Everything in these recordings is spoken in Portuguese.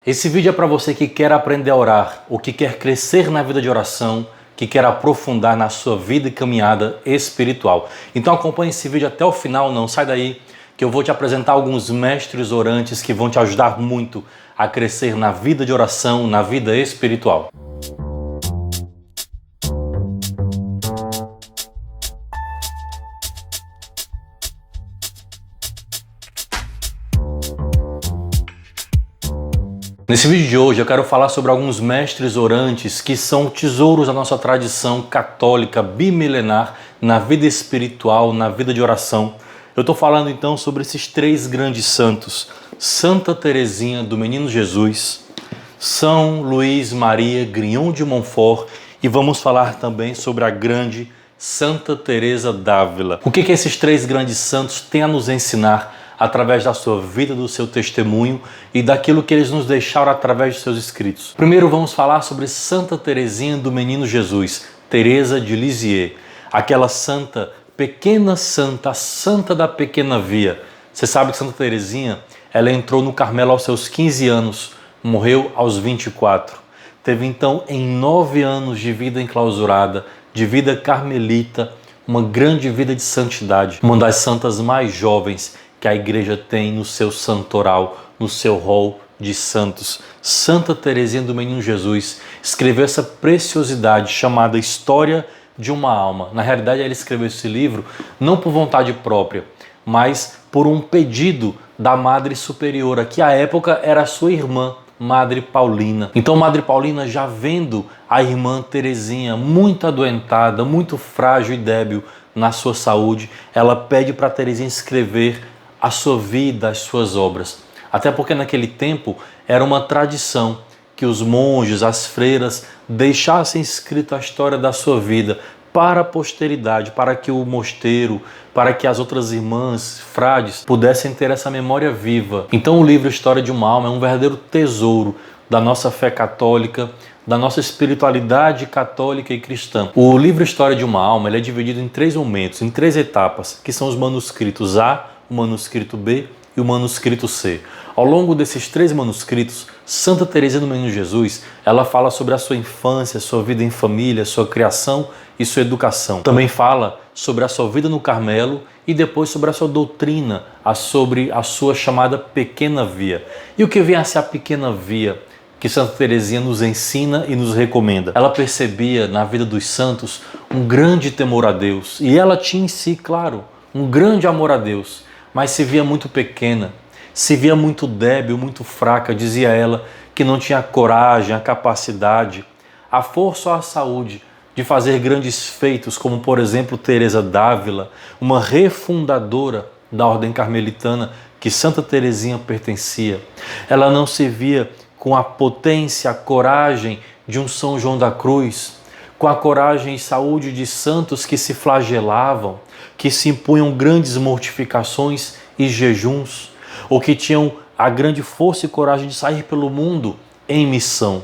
Esse vídeo é para você que quer aprender a orar, ou que quer crescer na vida de oração, que quer aprofundar na sua vida e caminhada espiritual. Então acompanhe esse vídeo até o final, não sai daí, que eu vou te apresentar alguns mestres orantes que vão te ajudar muito a crescer na vida de oração, na vida espiritual. Nesse vídeo de hoje eu quero falar sobre alguns mestres orantes que são tesouros da nossa tradição católica bimilenar na vida espiritual, na vida de oração. Eu estou falando então sobre esses três grandes santos: Santa Teresinha do Menino Jesus, São Luís Maria Grignon de Montfort, e vamos falar também sobre a grande Santa Teresa d'Ávila. O que esses três grandes santos têm a nos ensinar através da sua vida, do seu testemunho e daquilo que eles nos deixaram através de seus escritos. Primeiro vamos falar sobre Santa Teresinha do Menino Jesus, Teresa de Lisieux, aquela santa, pequena santa, a santa da pequena via. Você sabe que Santa Teresinha, ela entrou no Carmelo aos seus 15 anos, morreu aos 24. Teve então em 9 anos de vida enclausurada, de vida carmelita, uma grande vida de santidade, uma das santas mais jovens que a igreja tem no seu santoral, no seu rol de santos. Santa Teresinha do Menino Jesus escreveu essa preciosidade chamada História de uma Alma. Na realidade, ela escreveu esse livro não por vontade própria, mas por um pedido da Madre Superiora, que à época era sua irmã, Madre Paulina. Então, Madre Paulina, já vendo a irmã Teresinha muito adoentada, muito frágil e débil na sua saúde, ela pede para Teresinha escrever a sua vida, as suas obras. Até porque naquele tempo era uma tradição que os monges, as freiras, deixassem escrita a história da sua vida para a posteridade, para que o mosteiro, para que as outras irmãs, frades, pudessem ter essa memória viva. Então o livro História de uma Alma é um verdadeiro tesouro da nossa fé católica, da nossa espiritualidade católica e cristã. O livro História de uma Alma ele é dividido em 3 momentos, em 3 etapas, que são os manuscritos A, o manuscrito B e o manuscrito C. Ao longo desses 3 manuscritos, Santa Teresinha do Menino Jesus, ela fala sobre a sua infância, sua vida em família, sua criação e sua educação. Também fala sobre a sua vida no Carmelo e depois sobre a sua doutrina, sobre a sua chamada pequena via. E o que vem a ser a pequena via que Santa Teresinha nos ensina e nos recomenda? Ela percebia na vida dos santos um grande temor a Deus e ela tinha em si, claro, um grande amor a Deus, mas se via muito pequena, se via muito débil, muito fraca. Dizia ela que não tinha a coragem, a capacidade, a força ou a saúde de fazer grandes feitos, como por exemplo Teresa d'Ávila, uma refundadora da ordem carmelitana que Santa Teresinha pertencia. Ela não se via com a potência, a coragem de um São João da Cruz, com a coragem e saúde de santos que se flagelavam, que se impunham grandes mortificações e jejuns, ou que tinham a grande força e coragem de sair pelo mundo em missão.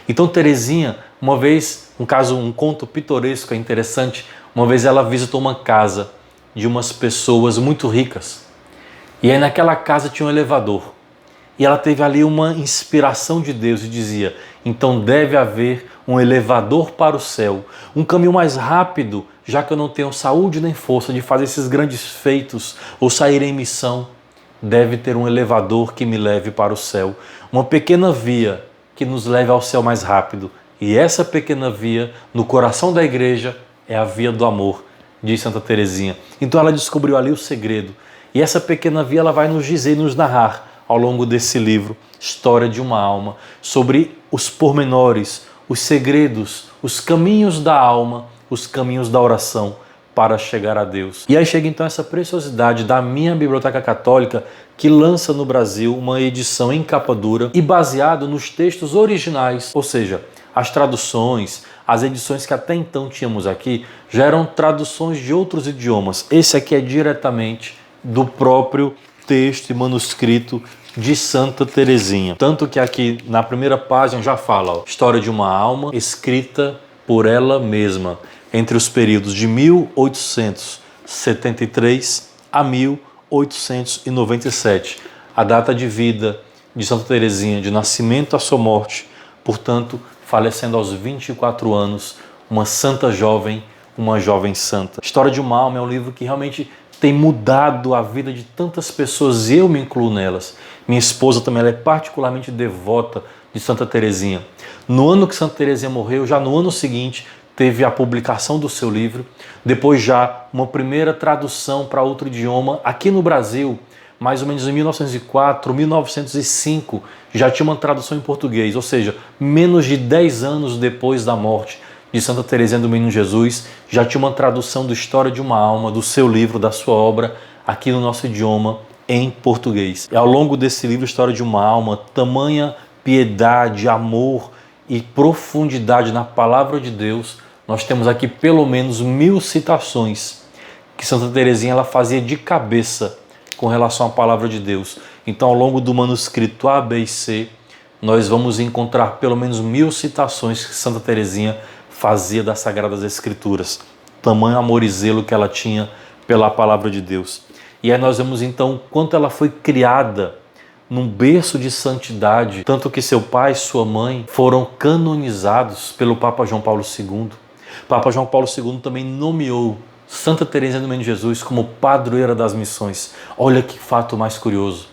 Então Teresinha, uma vez, um conto pitoresco, é interessante, uma vez ela visitou uma casa de umas pessoas muito ricas, e aí naquela casa tinha um elevador, e ela teve ali uma inspiração de Deus e dizia: então deve haver um elevador para o céu, um caminho mais rápido, já que eu não tenho saúde nem força de fazer esses grandes feitos ou sair em missão. Deve ter um elevador que me leve para o céu, uma pequena via que nos leve ao céu mais rápido. E essa pequena via, no coração da igreja, é a via do amor, diz Santa Teresinha. Então ela descobriu ali o segredo. E essa pequena via ela vai nos dizer e nos narrar ao longo desse livro, História de uma Alma, sobre os pormenores, os segredos, os caminhos da alma, os caminhos da oração para chegar a Deus. E aí chega então essa preciosidade da minha Biblioteca Católica, que lança no Brasil uma edição em capa dura e baseado nos textos originais, ou seja, as traduções, as edições que até então tínhamos aqui, já eram traduções de outros idiomas. Esse aqui é diretamente do próprio texto e manuscrito de Santa Teresinha. Tanto que aqui na primeira página já fala, História de uma Alma, escrita por ela mesma, entre os períodos de 1873 a 1897. A data de vida de Santa Teresinha, de nascimento à sua morte, portanto, falecendo aos 24 anos, uma santa jovem, uma jovem santa. História de uma Alma é um livro que realmente tem mudado a vida de tantas pessoas, e eu me incluo nelas. Minha esposa também, ela é particularmente devota de Santa Teresinha. No ano que Santa Teresinha morreu, já no ano seguinte, teve a publicação do seu livro, depois já uma primeira tradução para outro idioma. Aqui no Brasil, mais ou menos em 1904, 1905, já tinha uma tradução em português, ou seja, menos de 10 anos depois da morte de Santa Teresinha do Menino Jesus, já tinha uma tradução do História de uma Alma, do seu livro, da sua obra, aqui no nosso idioma, em português. E ao longo desse livro, História de uma Alma, tamanha piedade, amor e profundidade na palavra de Deus, nós temos aqui pelo menos 1000 citações que Santa Teresinha ela fazia de cabeça com relação à palavra de Deus. Então, ao longo do manuscrito A, B e C, nós vamos encontrar pelo menos 1000 citações que Santa Teresinha fazia das Sagradas Escrituras. Tamanho amor e zelo que ela tinha pela palavra de Deus. E aí nós vemos então quanto ela foi criada num berço de santidade, tanto que seu pai e sua mãe foram canonizados pelo Papa João Paulo II. Papa João Paulo II também nomeou Santa Teresinha do Menino Jesus como padroeira das missões. Olha que fato mais curioso.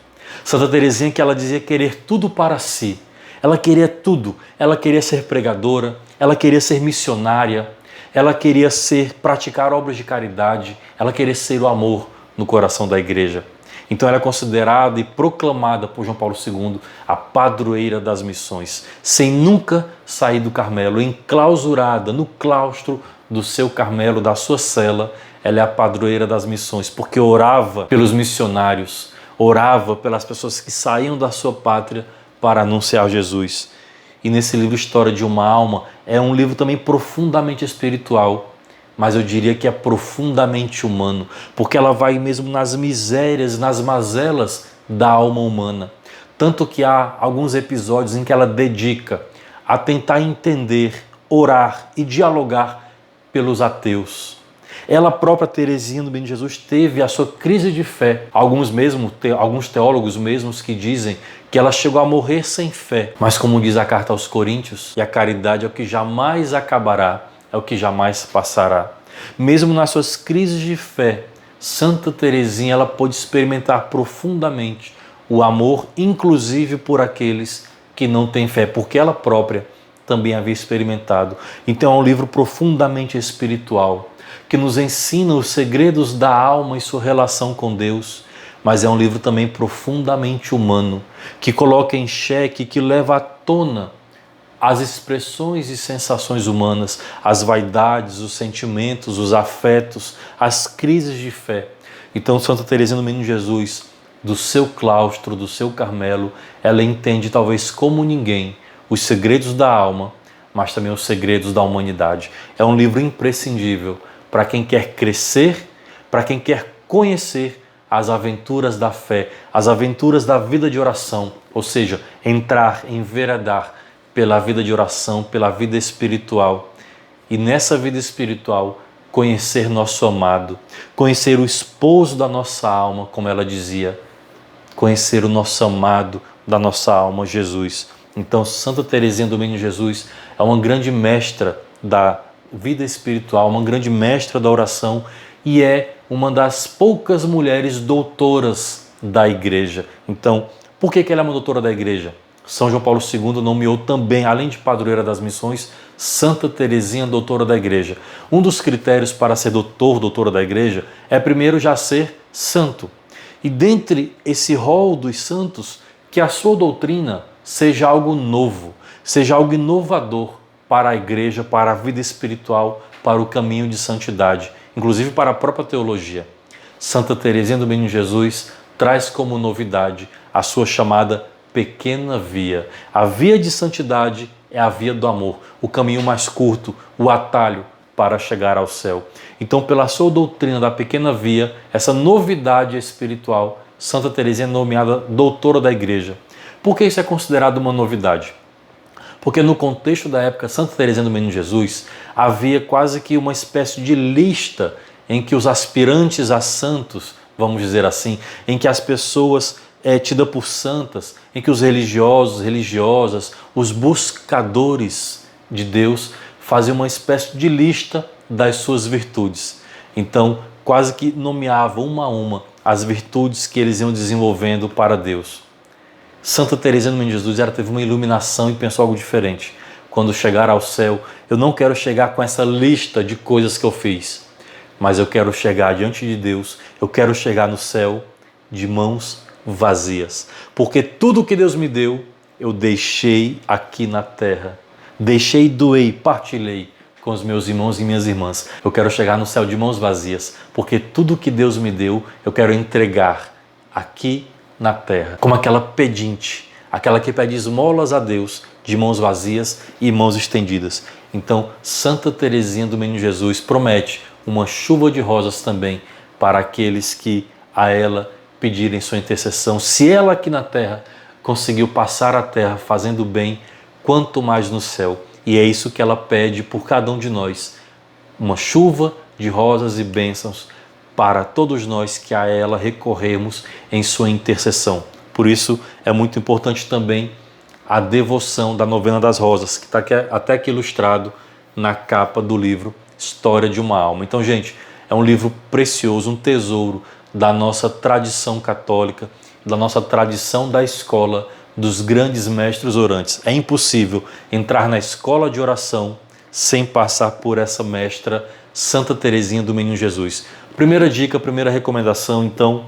Santa Teresinha, que ela dizia querer tudo para si. Ela queria tudo. Ela queria ser pregadora, ela queria ser missionária, ela queria praticar obras de caridade, ela queria ser o amor no coração da igreja. Então ela é considerada e proclamada por João Paulo II a padroeira das missões, sem nunca sair do Carmelo, enclausurada no claustro do seu Carmelo, da sua cela. Ela é a padroeira das missões, porque orava pelos missionários, orava pelas pessoas que saíam da sua pátria para anunciar Jesus. E nesse livro História de uma Alma, é um livro também profundamente espiritual, mas eu diria que é profundamente humano, porque ela vai mesmo nas misérias, nas mazelas da alma humana. Tanto que há alguns episódios em que ela dedica a tentar entender, orar e dialogar pelos ateus. Ela própria, Teresinha do Menino Jesus, teve a sua crise de fé. Alguns teólogos mesmos que dizem que ela chegou a morrer sem fé. Mas como diz a carta aos Coríntios, e a caridade é o que jamais acabará, é o que jamais passará. Mesmo nas suas crises de fé, Santa Teresinha ela pôde experimentar profundamente o amor, inclusive por aqueles que não têm fé, porque ela própria também havia experimentado. Então é um livro profundamente espiritual, que nos ensina os segredos da alma e sua relação com Deus, mas é um livro também profundamente humano, que coloca em xeque, que leva à tona as expressões e sensações humanas, as vaidades, os sentimentos, os afetos, as crises de fé. Então Santa Teresinha do Menino Jesus, do seu claustro, do seu Carmelo, ela entende talvez como ninguém os segredos da alma, mas também os segredos da humanidade. É um livro imprescindível para quem quer crescer, para quem quer conhecer as aventuras da fé, as aventuras da vida de oração, ou seja, entrar, enveredar pela vida de oração, pela vida espiritual. E nessa vida espiritual, conhecer nosso amado, conhecer o esposo da nossa alma, como ela dizia, conhecer o nosso amado da nossa alma, Jesus. Então, Santa Teresinha do Menino Jesus é uma grande mestra da vida espiritual, uma grande mestra da oração e é uma das poucas mulheres doutoras da igreja. Então, por que ela é uma doutora da igreja? São João Paulo II nomeou também, além de padroeira das missões, Santa Teresinha, doutora da igreja. Um dos critérios para ser doutora da igreja é primeiro já ser santo. E dentre esse rol dos santos, que a sua doutrina seja algo novo, seja algo inovador para a igreja, para a vida espiritual, para o caminho de santidade, inclusive para a própria teologia. Santa Teresinha do Menino Jesus traz como novidade a sua chamada pequena via. A via de santidade é a via do amor, o caminho mais curto, o atalho para chegar ao céu. Então, pela sua doutrina da pequena via, essa novidade espiritual, Santa Teresinha é nomeada doutora da igreja. Por que isso é considerado uma novidade? Porque no contexto da época, Santa Teresinha do Menino Jesus, havia quase que uma espécie de lista em que os aspirantes a santos, vamos dizer assim, em que as pessoas tida por santas, em que os religiosos, religiosas, os buscadores de Deus faziam uma espécie de lista das suas virtudes. Então, quase que nomeavam uma a uma as virtudes que eles iam desenvolvendo para Deus. Santa Teresinha do Menino Jesus, ela teve uma iluminação e pensou algo diferente. Quando chegar ao céu, eu não quero chegar com essa lista de coisas que eu fiz, mas eu quero chegar diante de Deus, eu quero chegar no céu de mãos vazias. Porque tudo que Deus me deu, eu deixei aqui na terra. Deixei, doei, partilhei com os meus irmãos e minhas irmãs. Eu quero chegar no céu de mãos vazias, porque tudo que Deus me deu, eu quero entregar aqui na terra. Como aquela pedinte, aquela que pede esmolas a Deus de mãos vazias e mãos estendidas. Então, Santa Teresinha do Menino Jesus promete uma chuva de rosas também para aqueles que a ela pedirem sua intercessão. Se ela aqui na terra conseguiu passar a terra fazendo bem, quanto mais no céu. E é isso que ela pede por cada um de nós. Uma chuva de rosas e bênçãos para todos nós que a ela recorremos em sua intercessão. Por isso é muito importante também a devoção da Novena das Rosas, que está até aqui ilustrado na capa do livro História de uma Alma. Então, gente, é um livro precioso, um tesouro da nossa tradição católica, da nossa tradição da escola dos grandes mestres orantes. É impossível entrar na escola de oração sem passar por essa mestra Santa Teresinha do Menino Jesus. Primeira dica, primeira recomendação, então,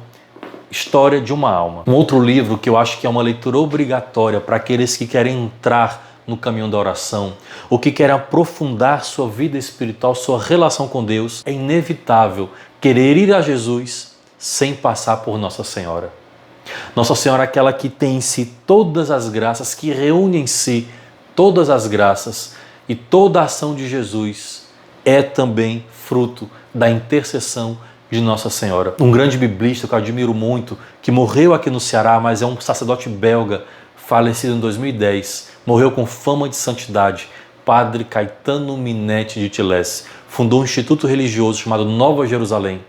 História de uma Alma. Um outro livro que eu acho que é uma leitura obrigatória para aqueles que querem entrar no caminho da oração, ou que querem aprofundar sua vida espiritual, sua relação com Deus, é inevitável querer ir a Jesus sem passar por Nossa Senhora. Nossa Senhora é aquela que tem em si todas as graças, que reúne em si todas as graças, e toda a ação de Jesus é também fruto da intercessão de Nossa Senhora. Um grande biblista que eu admiro muito, que morreu aqui no Ceará, mas é um sacerdote belga, falecido em 2010, morreu com fama de santidade, Padre Caetano Minetti de Tilesse, fundou um instituto religioso chamado Nova Jerusalém.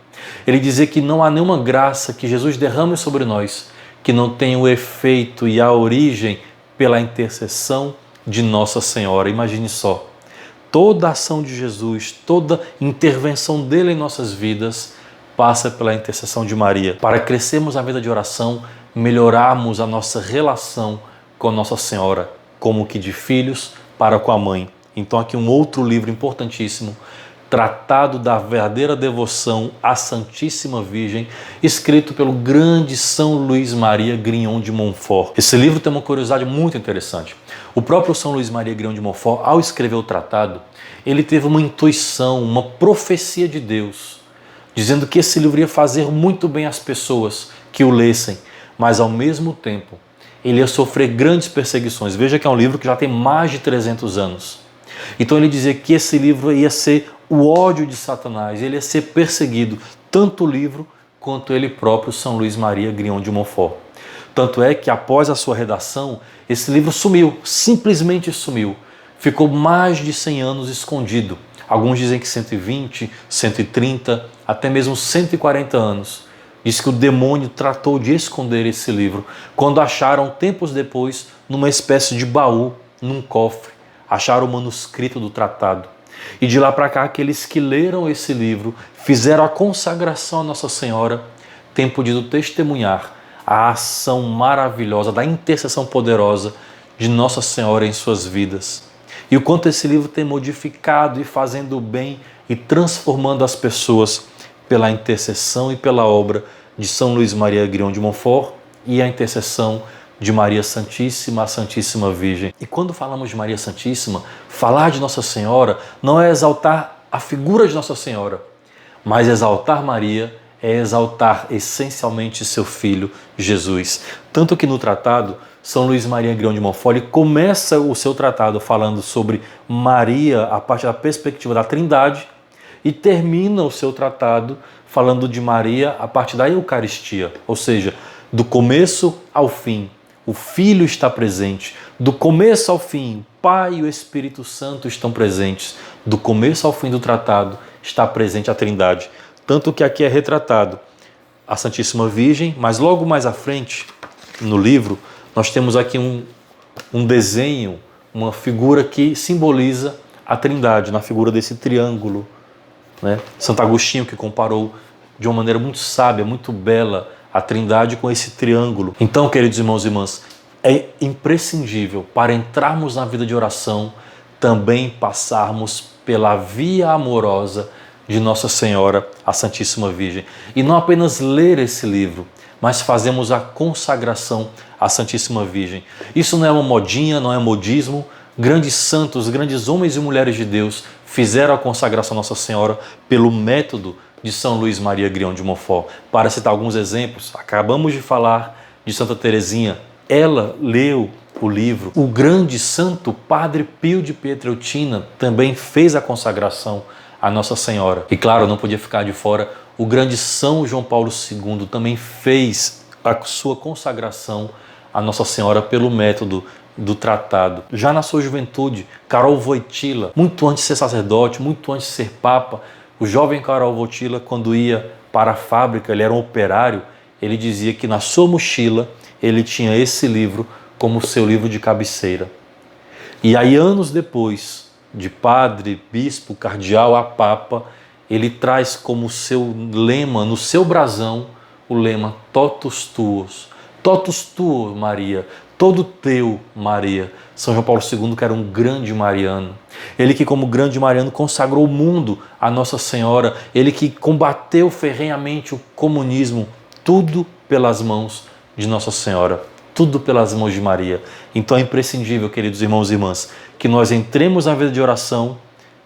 Ele dizia que não há nenhuma graça que Jesus derrame sobre nós que não tenha o efeito e a origem pela intercessão de Nossa Senhora. Imagine só, toda a ação de Jesus, toda intervenção dele em nossas vidas passa pela intercessão de Maria. Para crescermos na vida de oração, melhorarmos a nossa relação com Nossa Senhora, como que de filhos para com a mãe. Então aqui um outro livro importantíssimo, Tratado da Verdadeira Devoção à Santíssima Virgem, escrito pelo grande São Luís Maria Grignon de Montfort. Esse livro tem uma curiosidade muito interessante. O próprio São Luís Maria Grignon de Montfort, ao escrever o tratado, ele teve uma intuição, uma profecia de Deus, dizendo que esse livro ia fazer muito bem às pessoas que o lessem, mas ao mesmo tempo ele ia sofrer grandes perseguições. Veja que é um livro que já tem mais de 300 anos. Então ele dizia que esse livro ia ser o ódio de Satanás, ele ia ser perseguido, tanto o livro quanto ele próprio, São Luís Maria Grignon de Montfort. Tanto é que após a sua redação, esse livro sumiu, simplesmente sumiu. Ficou mais de 100 anos escondido. Alguns dizem que 120, 130, até mesmo 140 anos. Diz que o demônio tratou de esconder esse livro, quando acharam, tempos depois, numa espécie de baú, num cofre, acharam o manuscrito do tratado. E de lá para cá, aqueles que leram esse livro, fizeram a consagração a Nossa Senhora, têm podido testemunhar a ação maravilhosa, da intercessão poderosa de Nossa Senhora em suas vidas. E o quanto esse livro tem modificado e fazendo o bem e transformando as pessoas pela intercessão e pela obra de São Luís Maria Grignon de Montfort e a intercessão de Maria Santíssima, a Santíssima Virgem. E quando falamos de Maria Santíssima, falar de Nossa Senhora não é exaltar a figura de Nossa Senhora, mas exaltar Maria é exaltar essencialmente seu Filho, Jesus. Tanto que no tratado, São Luís Maria Grignon de Montfort começa o seu tratado falando sobre Maria a partir da perspectiva da Trindade e termina o seu tratado falando de Maria a partir da Eucaristia, ou seja, do começo ao fim. O Filho está presente. Do começo ao fim, o Pai e o Espírito Santo estão presentes. Do começo ao fim do tratado está presente a Trindade. Tanto que aqui é retratado a Santíssima Virgem, mas logo mais à frente no livro, nós temos aqui um desenho, uma figura que simboliza a Trindade, na figura desse triângulo, né? Santo Agostinho que comparou de uma maneira muito sábia, muito bela, a Trindade com esse triângulo. Então, queridos irmãos e irmãs, é imprescindível para entrarmos na vida de oração também passarmos pela via amorosa de Nossa Senhora, a Santíssima Virgem. E não apenas ler esse livro, mas fazemos a consagração à Santíssima Virgem. Isso não é uma modinha, não é modismo. Grandes santos, grandes homens e mulheres de Deus fizeram a consagração à Nossa Senhora pelo método de São Luís Maria Grião de Montfort. Para citar alguns exemplos, acabamos de falar de Santa Teresinha. Ela leu o livro. O grande santo Padre Pio de Pietrelcina também fez a consagração à Nossa Senhora. E claro, não podia ficar de fora, o grande São João Paulo II também fez a sua consagração à Nossa Senhora pelo método do tratado. Já na sua juventude, Karol Wojtyla, muito antes de ser sacerdote, muito antes de ser papa, o jovem Karol Wojtyla, quando ia para a fábrica, ele era um operário, ele dizia que na sua mochila ele tinha esse livro como seu livro de cabeceira. E aí, anos depois, de padre, bispo, cardeal a papa, ele traz como seu lema, no seu brasão, o lema Totus tuo, Maria, todo teu, Maria. São João Paulo II, que era um grande mariano. Ele que, como grande mariano, consagrou o mundo a Nossa Senhora. Ele que combateu ferrenhamente o comunismo, tudo pelas mãos de Nossa Senhora, tudo pelas mãos de Maria. Então é imprescindível, queridos irmãos e irmãs, que nós entremos na vida de oração.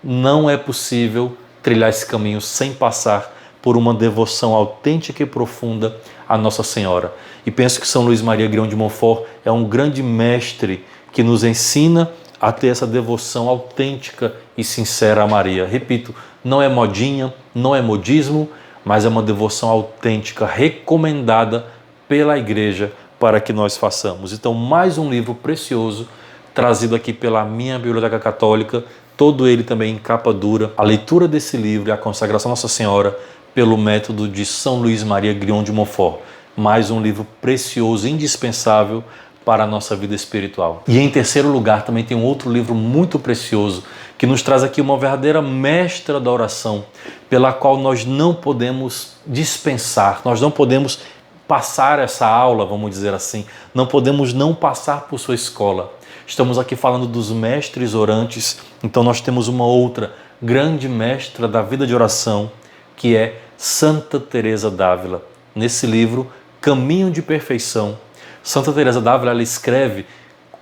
Não é possível trilhar esse caminho sem passar por uma devoção autêntica e profunda a Nossa Senhora. E penso que São Luís Maria Grião de Montfort é um grande mestre que nos ensina a ter essa devoção autêntica e sincera a Maria. Repito, não é modinha, não é modismo, mas é uma devoção autêntica, recomendada pela Igreja para que nós façamos. Então, mais um livro precioso trazido aqui pela minha Biblioteca Católica, todo ele também em capa dura. A leitura desse livro e a consagração à Nossa Senhora pelo método de São Luís Maria Grião de Montfort. Mais um livro precioso, indispensável para a nossa vida espiritual. E em terceiro lugar, também tem um outro livro muito precioso, que nos traz aqui uma verdadeira mestra da oração, pela qual nós não podemos dispensar, nós não podemos passar essa aula, vamos dizer assim, não podemos não passar por sua escola. Estamos aqui falando dos mestres orantes, então nós temos uma outra grande mestra da vida de oração, que é Santa Teresa d'Ávila. Nesse livro, Caminho de Perfeição, Santa Teresa d'Ávila, ela escreve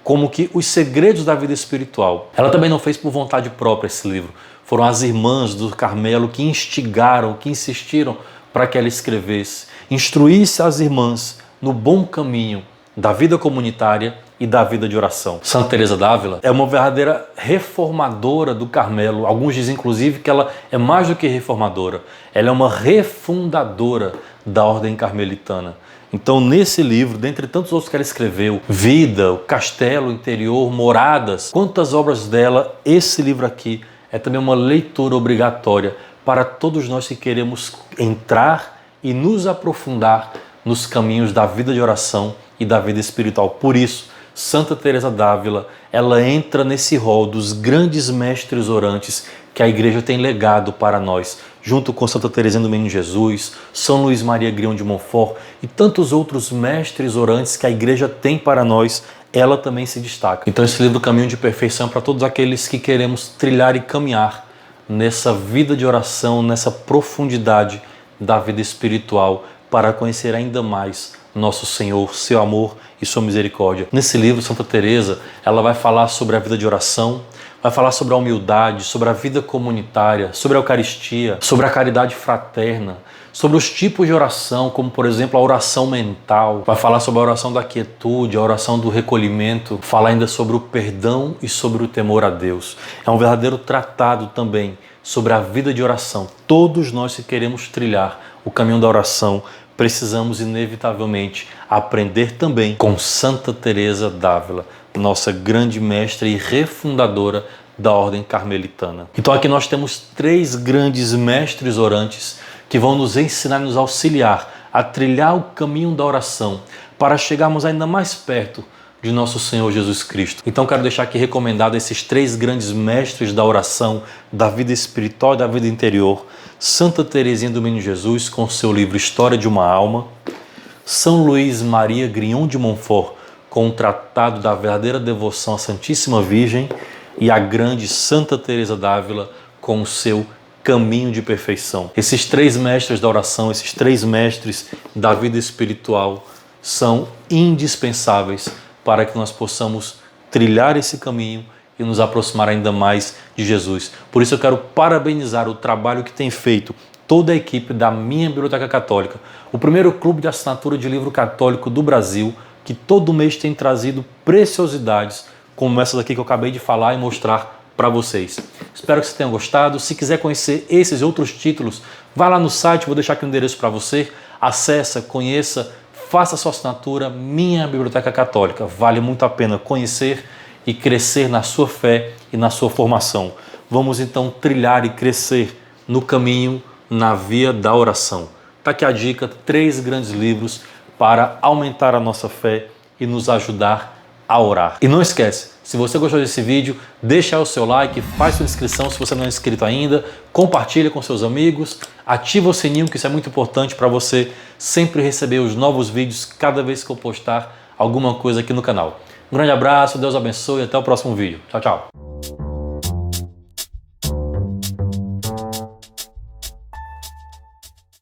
como que os segredos da vida espiritual. Ela também não fez por vontade própria esse livro. Foram as irmãs do Carmelo que instigaram, que insistiram para que ela escrevesse. Instruísse as irmãs no bom caminho da vida comunitária e da vida de oração. Santa Teresa d'Ávila é uma verdadeira reformadora do Carmelo. Alguns dizem, inclusive, que ela é mais do que reformadora. Ela é uma refundadora da ordem carmelitana. Então, nesse livro, dentre tantos outros que ela escreveu, Vida, o Castelo Interior, Moradas, quantas obras dela, esse livro aqui é também uma leitura obrigatória para todos nós que queremos entrar e nos aprofundar nos caminhos da vida de oração e da vida espiritual. Por isso, Santa Teresa d'Ávila, ela entra nesse rol dos grandes mestres orantes que a Igreja tem legado para nós, junto com Santa Teresinha do Menino Jesus, São Luís Maria Grião de Montfort e tantos outros mestres orantes que a Igreja tem para nós, ela também se destaca. Então esse livro Caminho de Perfeição é para todos aqueles que queremos trilhar e caminhar nessa vida de oração, nessa profundidade da vida espiritual, para conhecer ainda mais nosso Senhor, seu amor e sua misericórdia. Nesse livro, Santa Teresa, ela vai falar sobre a vida de oração, vai falar sobre a humildade, sobre a vida comunitária, sobre a Eucaristia, sobre a caridade fraterna, sobre os tipos de oração, como por exemplo a oração mental, vai falar sobre a oração da quietude, a oração do recolhimento, falar ainda sobre o perdão e sobre o temor a Deus. É um verdadeiro tratado também sobre a vida de oração. Todos nós que queremos trilhar o caminho da oração, precisamos inevitavelmente aprender também com Santa Teresa d'Ávila, nossa grande mestra e refundadora da ordem carmelitana. Então aqui nós temos 3 grandes mestres orantes que vão nos ensinar e nos auxiliar a trilhar o caminho da oração para chegarmos ainda mais perto de nosso Senhor Jesus Cristo. Então quero deixar aqui recomendado esses 3 grandes mestres da oração, da vida espiritual e da vida interior: Santa Teresinha do Menino Jesus, com seu livro História de uma Alma; São Luís Maria Grignon de Montfort, com o Tratado da Verdadeira Devoção à Santíssima Virgem; e a grande Santa Teresa d'Ávila, com o seu Caminho de Perfeição. Esses 3 mestres da oração, esses 3 mestres da vida espiritual são indispensáveis para que nós possamos trilhar esse caminho e nos aproximar ainda mais de Jesus. Por isso eu quero parabenizar o trabalho que tem feito toda a equipe da minha Biblioteca Católica, o primeiro clube de assinatura de livro católico do Brasil, que todo mês tem trazido preciosidades como essas aqui que eu acabei de falar e mostrar para vocês. Espero que vocês tenham gostado. Se quiser conhecer esses e outros títulos, vá lá no site, vou deixar aqui o endereço para você. Acesse, conheça, faça a sua assinatura, Minha Biblioteca Católica. Vale muito a pena conhecer e crescer na sua fé e na sua formação. Vamos então trilhar e crescer no caminho, na via da oração. Está aqui a dica: 3 grandes livros para aumentar a nossa fé e nos ajudar a orar. E não esquece, se você gostou desse vídeo, deixa aí o seu like, faz sua inscrição se você não é inscrito ainda, compartilha com seus amigos, ativa o sininho, que isso é muito importante para você sempre receber os novos vídeos cada vez que eu postar alguma coisa aqui no canal. Um grande abraço, Deus abençoe e até o próximo vídeo. Tchau, tchau.